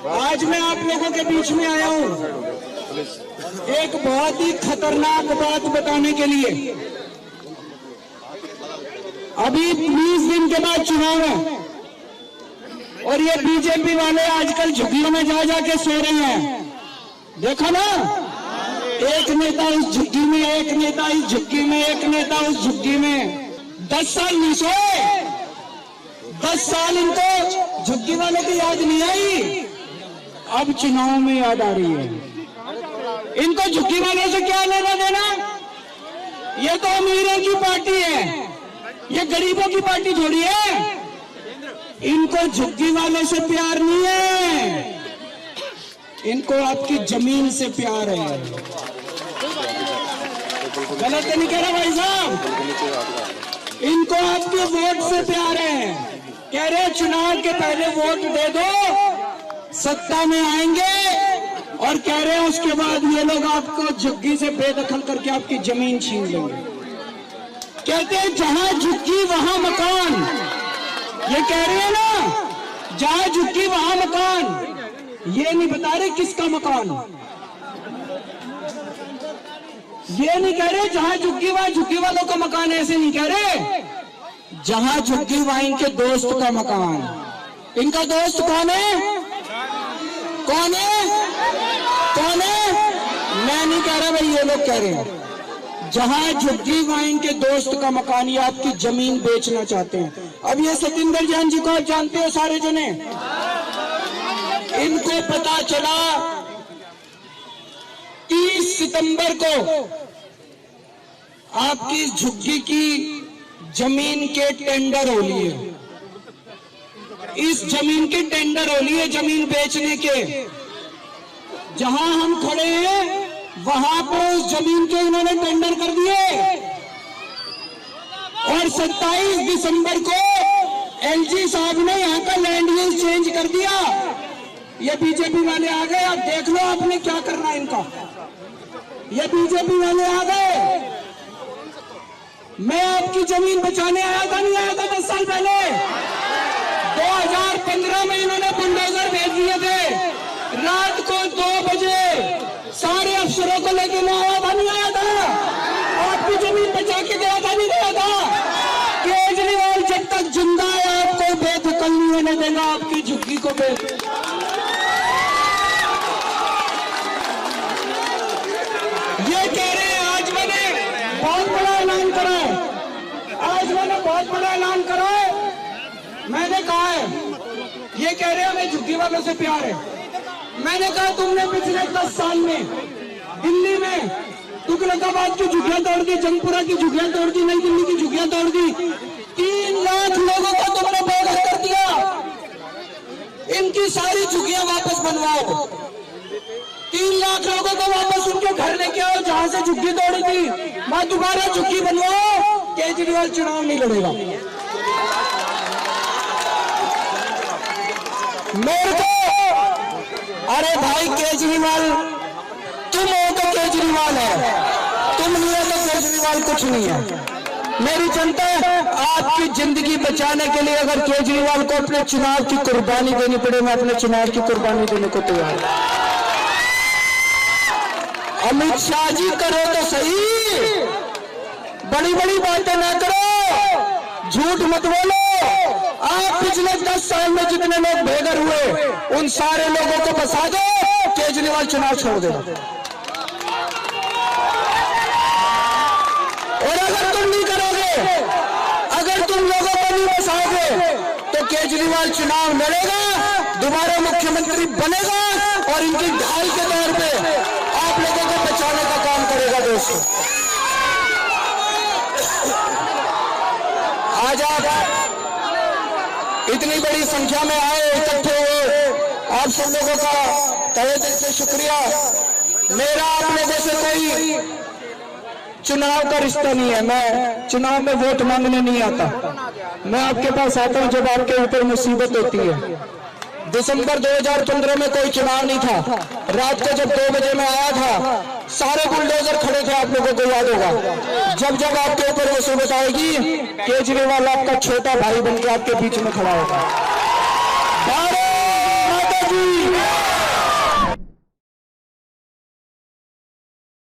आज मैं आप लोगों के बीच में आया हूं एक बहुत ही खतरनाक बात बताने के लिए। अभी 20 दिन के बाद चुनाव है और ये बीजेपी वाले आजकल झुग्गियों में जा जाके सो रहे हैं। देखो ना, एक नेता उस झुग्गी में, एक नेता इस झुग्गी में, एक नेता उस झुग्गी में। 10 साल नहीं सोए, 10 साल इनको झुग्गी वाले की याद नहीं आई, अब चुनाव में याद आ रही है। इनको झुग्गी वालों से क्या लेना देना? ये तो अमीरों की पार्टी है, ये गरीबों की पार्टी थोड़ी है। इनको झुग्गी वाले से प्यार नहीं है, इनको आपकी जमीन से प्यार है। गलत तो नहीं कह रहा भाई साहब? इनको आपके वोट से प्यार है। कह रहे चुनाव के पहले वोट दे दो, सत्ता में आएंगे, और कह रहे हैं उसके बाद ये लोग आपको झुग्गी से बेदखल करके आपकी जमीन छीन लेंगे। कहते हैं जहां झुग्गी वहां मकान। ये कह रहे हैं ना, जहां झुग्गी वहां मकान। ये नहीं बता रहे किसका मकान। ये नहीं कह रहे जहां झुग्गी वहां झुग्गी वालों का मकान, ऐसे नहीं कह रहे। जहां झुग्गी वहां इनके दोस्त का मकान। इनका दोस्त कौन है? कौन है? कौन है? मैं नहीं कह रहा भाई, ये लोग कह रहे हैं। जहां झुग्गी वहां इनके दोस्त का मकान, ये आपकी जमीन बेचना चाहते हैं। अब ये सतिंदर जैन जी को आप जानते हो सारे जने। इनको पता चला 30 सितंबर को आपकी झुग्गी की जमीन के टेंडर हो लिए। इस जमीन के टेंडर हो लिए, जमीन बेचने के। जहां हम खड़े हैं वहां पर उस जमीन के इन्होंने टेंडर कर दिए, और 27 दिसंबर को एलजी साहब ने यहां का लैंड यूज चेंज कर दिया। ये बीजेपी वाले आ गए, आप देख लो आपने क्या करना है इनका। ये बीजेपी वाले आ गए। मैं आपकी जमीन बचाने आया था, नहीं आया था 10 साल पहले? 2015 में इन्होंने बुलडोजर भेज दिए थे। रात को 2 बजे सारे अफसरों को लेके मैं आया था, नहीं आया था? आपकी जमीन बचा के गया था, नहीं गया था? केजरीवाल जब तक जिंदा है आपको बेदखल नहीं होने देगा आपकी झुग्गी को। ये कह रहे हैं, आज मैंने बहुत बड़ा ऐलान करा है, आज मैंने बहुत बड़ा ऐलान करा है। मैंने कहा है, ये कह रहे हैं हमें झुग्गी वालों से प्यार है। मैंने कहा तुमने पिछले 10 साल में दिल्ली में तुगलकाबाद की झुग्गियां तोड़ दी, जंगपुरा की झुग्गियां तोड़ दी, नई दिल्ली की झुग्गियां तोड़ दी। 3 लाख लोगों को तुमने बेघर कर दिया। इनकी सारी झुग्गियां वापस बनवाओ। 3 लाख लोगों को वापस उनके घर लेके आओ जहां से झुग्गी तोड़ी थी। वहां दोबारा झुग्गी बनवाओ। केजरीवाल चुनाव नहीं लड़ेगा। मेरे को, अरे भाई केजरीवाल तुम हो तो केजरीवाल है, तुम नहीं हो तो केजरीवाल कुछ नहीं है। मेरी जनता, आपकी जिंदगी बचाने के लिए अगर केजरीवाल को अपने चुनाव की कुर्बानी देनी पड़े, मैं अपने चुनाव की कुर्बानी देने को तैयार हूं। अमित शाह जी करो तो सही, बड़ी बड़ी बातें ना करो, झूठ मत बोलो। आप पिछले 10 साल में जितने लोग बेघर हुए उन सारे लोगों को बसा दो, केजरीवाल चुनाव छोड़ देगा। और अगर तुम नहीं करोगे, अगर तुम लोगों को नहीं बसाओगे, तो केजरीवाल चुनाव लड़ेगा, दोबारा मुख्यमंत्री बनेगा, और इनकी ढाल के तौर पे आप लोगों को बचाने का काम करेगा। दोस्तों, आज आप इतनी बड़ी संख्या में आए, इकट्ठे हुए, आप सब लोगों का तहे दिल से शुक्रिया। मेरा आप लोगों से कोई चुनाव का रिश्ता नहीं है, मैं चुनाव में वोट मांगने नहीं आता। मैं आपके पास आता हूं जब आपके ऊपर मुसीबत होती है। दिसंबर 2015 में कोई चुनाव नहीं था। रात को जब 2 बजे मैं आया था, सारे बुलडोजर खड़े थे, आप लोगों को याद होगा। जब जब आपके ऊपर मुसीबत आएगी, केजरीवाल आपका छोटा भाई बनकर आपके बीच में खड़ा होगा।